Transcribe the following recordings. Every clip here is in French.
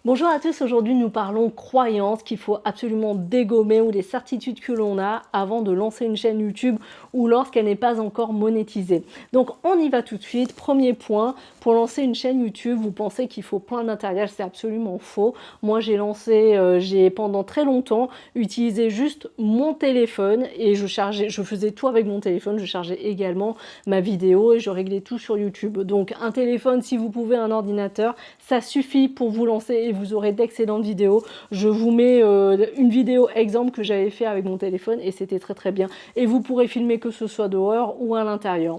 Bonjour à tous, aujourd'hui nous parlons croyances qu'il faut absolument dégommer ou des certitudes que l'on a avant de lancer une chaîne YouTube ou lorsqu'elle n'est pas encore monétisée. Donc on y va tout de suite. Premier point, pour lancer une chaîne YouTube, vous pensez qu'il faut plein de matériel, c'est absolument faux. Moi j'ai pendant très longtemps utilisé juste mon téléphone et je faisais tout avec mon téléphone, je chargeais également ma vidéo et je réglais tout sur YouTube. Donc un téléphone, si vous pouvez, un ordinateur, ça suffit pour vous lancer et vous aurez d'excellentes vidéos. Je vous mets une vidéo exemple que j'avais fait avec mon téléphone et c'était très très bien. Et vous pourrez filmer que ce soit dehors ou à l'intérieur.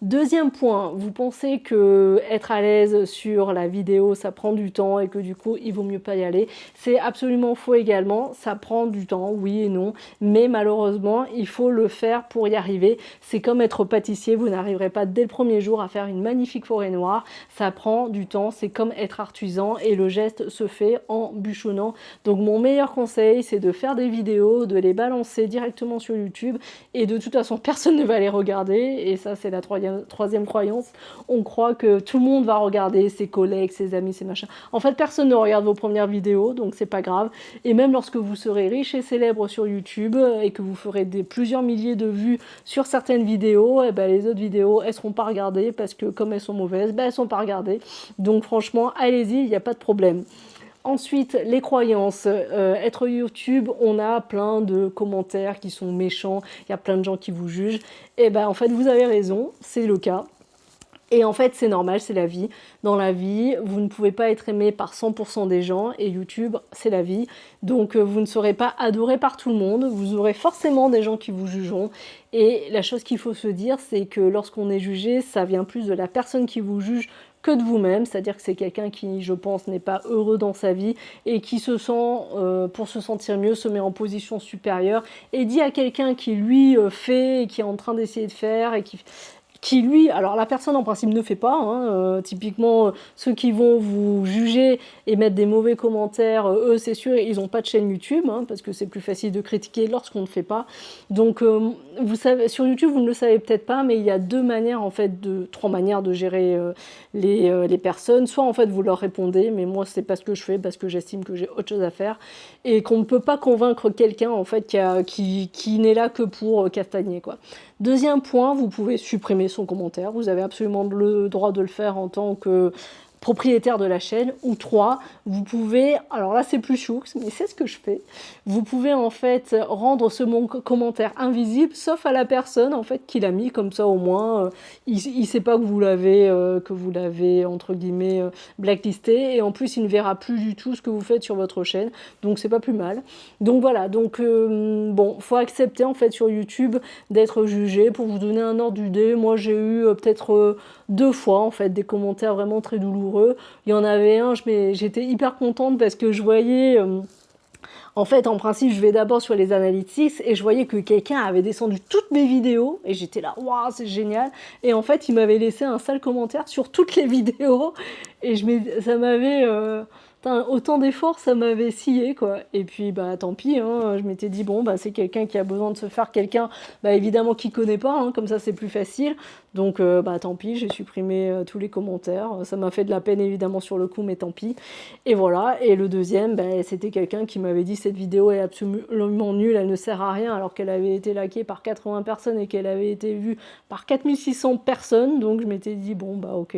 Deuxième point, vous pensez que être à l'aise sur la vidéo, ça prend du temps et que du coup, il vaut mieux pas y aller. C'est absolument faux également, ça prend du temps, oui et non, mais malheureusement, il faut le faire pour y arriver. C'est comme être pâtissier, vous n'arriverez pas dès le premier jour à faire une magnifique forêt noire, ça prend du temps, c'est comme être artisan et le geste se fait en bûchonnant. Donc mon meilleur conseil, c'est de faire des vidéos, de les balancer directement sur YouTube et de toute façon, personne ne va les regarder et ça, c'est la troisième croyance. On croit que tout le monde va regarder, ses collègues, ses amis, ses machins. En fait, personne ne regarde vos premières vidéos, donc c'est pas grave. Et même lorsque vous serez riche et célèbre sur YouTube et que vous ferez plusieurs milliers de vues sur certaines vidéos, et ben les autres vidéos, elles seront pas regardées parce que comme elles sont mauvaises, ben elles sont pas regardées. Donc franchement, allez-y, il n'y a pas de problème. Ensuite, les croyances. Être YouTube, on a plein de commentaires qui sont méchants, il y a plein de gens qui vous jugent. Et ben en fait, vous avez raison, c'est le cas. Et en fait, c'est normal, c'est la vie. Dans la vie, vous ne pouvez pas être aimé par 100% des gens et YouTube, c'est la vie. Donc, vous ne serez pas adoré par tout le monde. Vous aurez forcément des gens qui vous jugeront. Et la chose qu'il faut se dire, c'est que lorsqu'on est jugé, ça vient plus de la personne qui vous juge que de vous-même. C'est-à-dire que c'est quelqu'un qui, je pense, n'est pas heureux dans sa vie et qui se sent, pour se sentir mieux, se met en position supérieure et dit à quelqu'un qui, lui, fait et qui est en train d'essayer de faire et qui lui, alors la personne en principe ne fait pas, hein, typiquement ceux qui vont vous juger et mettre des mauvais commentaires, eux c'est sûr ils n'ont pas de chaîne YouTube, hein, parce que c'est plus facile de critiquer lorsqu'on ne fait pas. Donc vous savez, sur YouTube vous ne le savez peut-être pas, mais il y a trois manières de gérer les personnes. Soit en fait vous leur répondez, mais moi c'est pas ce que je fais parce que j'estime que j'ai autre chose à faire et qu'on ne peut pas convaincre quelqu'un en fait qui n'est là que pour castagner quoi. Deuxième point, vous pouvez supprimer son commentaire. Vous avez absolument le droit de le faire en tant que propriétaire de la chaîne. Ou trois, vous pouvez, alors là c'est plus choux, mais c'est ce que je fais. Vous pouvez en fait rendre ce commentaire invisible, sauf à la personne en fait qui l'a mis, comme ça au moins il sait pas que vous l'avez entre guillemets blacklisté et en plus il ne verra plus du tout ce que vous faites sur votre chaîne. Donc c'est pas plus mal. Donc voilà, donc bon, faut accepter en fait sur YouTube d'être jugé. Pour vous donner un ordre d'idée, moi j'ai eu peut-être deux fois en fait des commentaires vraiment très douloureux. Il y en avait un, j'étais hyper contente parce que je voyais en fait, en principe, je vais d'abord sur les analytics et je voyais que quelqu'un avait descendu toutes mes vidéos et j'étais là, waouh, c'est génial. Et en fait, il m'avait laissé un sale commentaire sur toutes les vidéos et ça m'avait autant d'efforts, ça m'avait scié quoi. Et puis bah tant pis, hein, je m'étais dit bon bah c'est quelqu'un qui a besoin de se faire quelqu'un, bah évidemment qui connaît pas, hein, comme ça c'est plus facile. Donc bah tant pis, j'ai supprimé tous les commentaires. Ça m'a fait de la peine évidemment sur le coup, mais tant pis. Et voilà. Et le deuxième, bah, c'était quelqu'un qui m'avait dit cette vidéo est absolument nulle, elle ne sert à rien, alors qu'elle avait été likée par 80 personnes et qu'elle avait été vue par 4600 personnes. Donc je m'étais dit bon bah ok,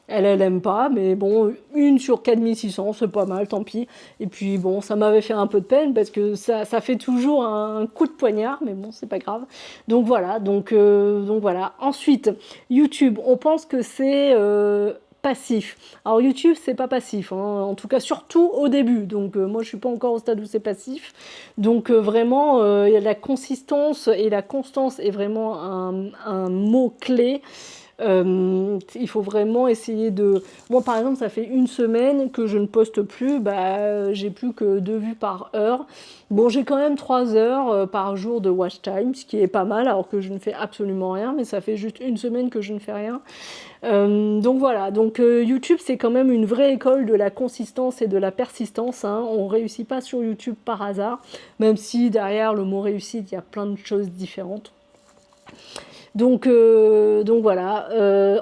elle aime pas, mais bon, une sur 4600, c'est pas mal, tant pis. Et puis bon, ça m'avait fait un peu de peine parce que ça fait toujours un coup de poignard, mais bon, c'est pas grave. Donc voilà, donc voilà. Ensuite, YouTube, on pense que c'est passif. Alors YouTube, c'est pas passif, hein, en tout cas surtout au début. Donc moi, je suis pas encore au stade où c'est passif. Donc vraiment, la consistance et la constance est vraiment un mot clé. Il faut vraiment essayer de... Moi, par exemple, ça fait une semaine que je ne poste plus. Bah, j'ai plus que 2 vues par heure. Bon, j'ai quand même 3 heures par jour de watch time, ce qui est pas mal, alors que je ne fais absolument rien. Mais ça fait juste une semaine que je ne fais rien. Donc voilà, donc YouTube c'est quand même une vraie école de la consistance et de la persistance, hein. On ne réussit pas sur YouTube par hasard, même si derrière le mot réussite il y a plein de choses différentes. Donc voilà.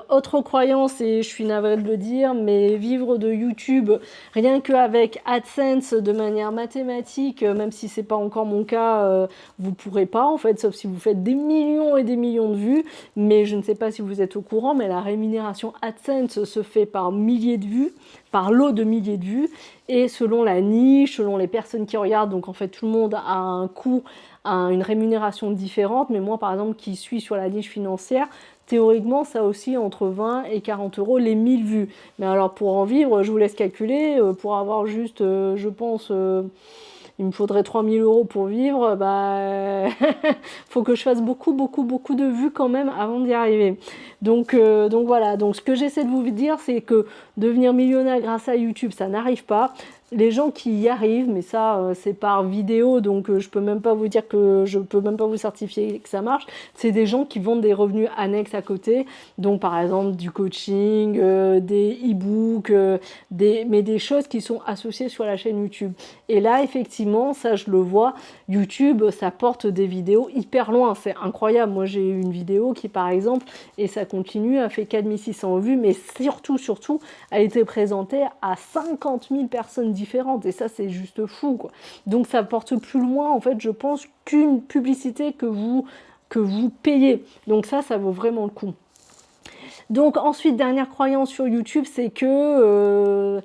Autre croyance, et je suis navrée de le dire, mais vivre de YouTube, rien qu'avec AdSense de manière mathématique, même si c'est pas encore mon cas, vous pourrez pas en fait, sauf si vous faites des millions et des millions de vues. Mais je ne sais pas si vous êtes au courant, mais la rémunération AdSense se fait par milliers de vues, par lot de milliers de vues, et selon la niche, selon les personnes qui regardent, donc en fait tout le monde a un coût, a une rémunération différente, mais moi par exemple qui suis sur la niche financière, théoriquement ça aussi entre 20 et 40 euros les 1000 vues. Mais alors pour en vivre, je vous laisse calculer, pour avoir juste, je pense, il me faudrait 3000 euros pour vivre, bah, faut que je fasse beaucoup, beaucoup, beaucoup de vues quand même avant d'y arriver. Donc voilà, donc ce que j'essaie de vous dire, c'est que devenir millionnaire grâce à YouTube, ça n'arrive pas. Les gens qui y arrivent, mais ça c'est par vidéo, donc je peux même pas vous dire que je peux même pas vous certifier que ça marche. C'est des gens qui vendent des revenus annexes à côté, donc par exemple du coaching, des e-books, mais des choses qui sont associées sur la chaîne YouTube. Et là effectivement, ça je le vois, YouTube ça porte des vidéos hyper loin, c'est incroyable. Moi j'ai eu une vidéo qui par exemple, et ça continue, a fait 4600 vues, mais surtout a été présentée à 50 000 personnes différentes, et ça c'est juste fou quoi. Donc ça porte plus loin en fait, je pense, qu'une publicité que vous payez. Donc ça vaut vraiment le coup. Donc ensuite, dernière croyance sur YouTube, c'est que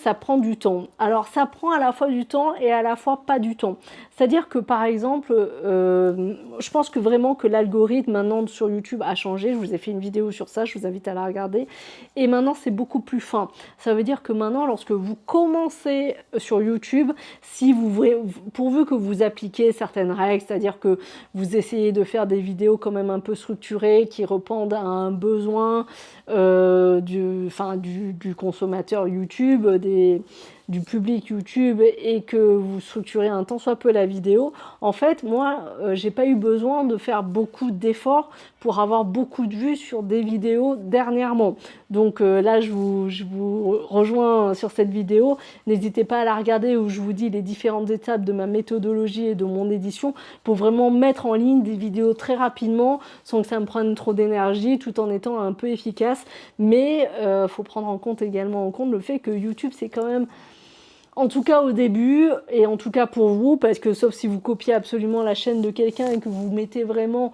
ça prend du temps. Alors ça prend à la fois du temps et à la fois pas du temps. C'est-à-dire que par exemple, je pense que vraiment que l'algorithme maintenant sur YouTube a changé. Je vous ai fait une vidéo sur ça, je vous invite à la regarder. Et maintenant c'est beaucoup plus fin. Ça veut dire que maintenant lorsque vous commencez sur YouTube, si vous, pourvu que vous appliquez certaines règles, c'est-à-dire que vous essayez de faire des vidéos quand même un peu structurées, qui répondent à un besoin du consommateur YouTube, du public YouTube, et que vous structurez un tant soit peu la vidéo, en fait moi j'ai pas eu besoin de faire beaucoup d'efforts pour avoir beaucoup de vues sur des vidéos dernièrement. Donc là je vous rejoins sur cette vidéo, n'hésitez pas à la regarder où je vous dis les différentes étapes de ma méthodologie et de mon édition pour vraiment mettre en ligne des vidéos très rapidement sans que ça me prenne trop d'énergie, tout en étant un peu efficace. Mais faut prendre en compte également le fait que YouTube c'est quand même, en tout cas au début, et en tout cas pour vous, parce que sauf si vous copiez absolument la chaîne de quelqu'un et que vous mettez vraiment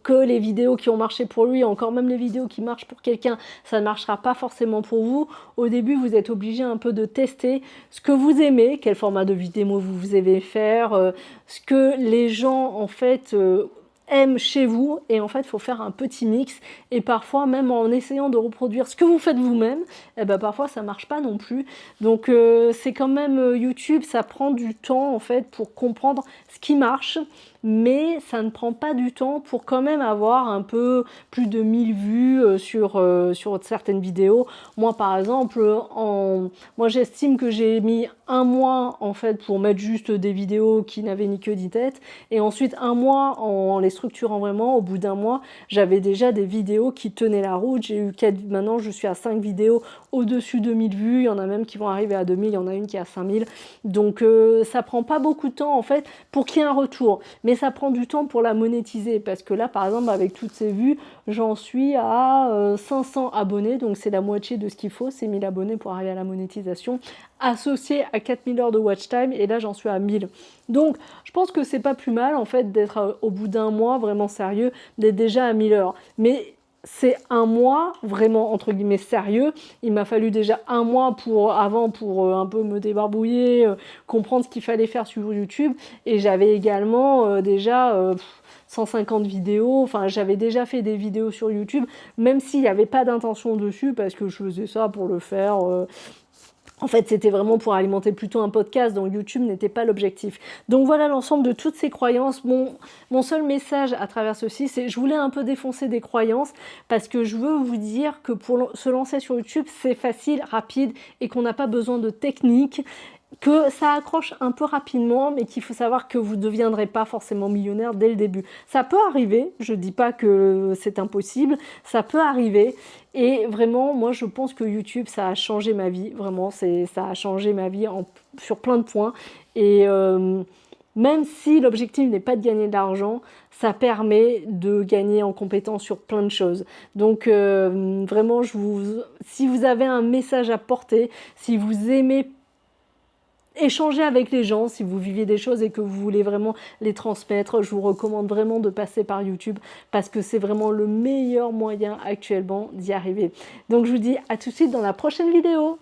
que les vidéos qui ont marché pour lui, encore même les vidéos qui marchent pour quelqu'un, ça ne marchera pas forcément pour vous. Au début, vous êtes obligé un peu de tester ce que vous aimez, quel format de vidéo vous aimez faire, ce que les gens en fait aiment chez vous, et en fait il faut faire un petit mix, et parfois même en essayant de reproduire ce que vous faites vous-même, et ben parfois ça marche pas non plus. Donc c'est quand même YouTube, ça prend du temps en fait pour comprendre ce qui marche, mais ça ne prend pas du temps pour quand même avoir un peu plus de 1000 vues sur certaines vidéos. Moi par exemple, moi j'estime que j'ai mis un mois en fait pour mettre juste des vidéos qui n'avaient ni queue ni tête, et ensuite un mois en les structurant vraiment. Au bout d'un mois, j'avais déjà des vidéos qui tenaient la route. J'ai eu 4, maintenant je suis à 5 vidéos au-dessus de 1000 vues, il y en a même qui vont arriver à 2000, il y en a une qui est à 5000. Donc ça prend pas beaucoup de temps en fait pour qu'il y ait un retour, mais ça prend du temps pour la monétiser, parce que là par exemple avec toutes ces vues, j'en suis à 500 abonnés, donc c'est la moitié de ce qu'il faut, c'est 1000 abonnés pour arriver à la monétisation, associé à 4000 heures de watch time, et là j'en suis à 1000. Donc je pense que c'est pas plus mal en fait d'être au bout d'un mois vraiment sérieux, d'être déjà à 1000 heures. Mais c'est un mois vraiment entre guillemets sérieux. Il m'a fallu déjà un mois pour un peu me débarbouiller, comprendre ce qu'il fallait faire sur YouTube, et j'avais également déjà 150 vidéos, enfin j'avais déjà fait des vidéos sur YouTube, même s'il n'y avait pas d'intention dessus, parce que je faisais ça pour le faire. En fait, c'était vraiment pour alimenter plutôt un podcast, donc YouTube n'était pas l'objectif. Donc voilà l'ensemble de toutes ces croyances. Mon seul message à travers ceci, c'est je voulais un peu défoncer des croyances, parce que je veux vous dire que pour se lancer sur YouTube, c'est facile, rapide, et qu'on n'a pas besoin de technique, que ça accroche un peu rapidement, mais qu'il faut savoir que vous ne deviendrez pas forcément millionnaire dès le début. Ça peut arriver, je ne dis pas que c'est impossible, ça peut arriver, et vraiment, moi je pense que YouTube, ça a changé ma vie, vraiment, ça a changé ma vie sur plein de points, et Même si l'objectif n'est pas de gagner de l'argent, ça permet de gagner en compétence sur plein de choses. Donc vraiment, si vous avez un message à porter, si vous aimez échanger avec les gens, si vous vivez des choses et que vous voulez vraiment les transmettre, je vous recommande vraiment de passer par YouTube parce que c'est vraiment le meilleur moyen actuellement d'y arriver. Donc je vous dis à tout de suite dans la prochaine vidéo.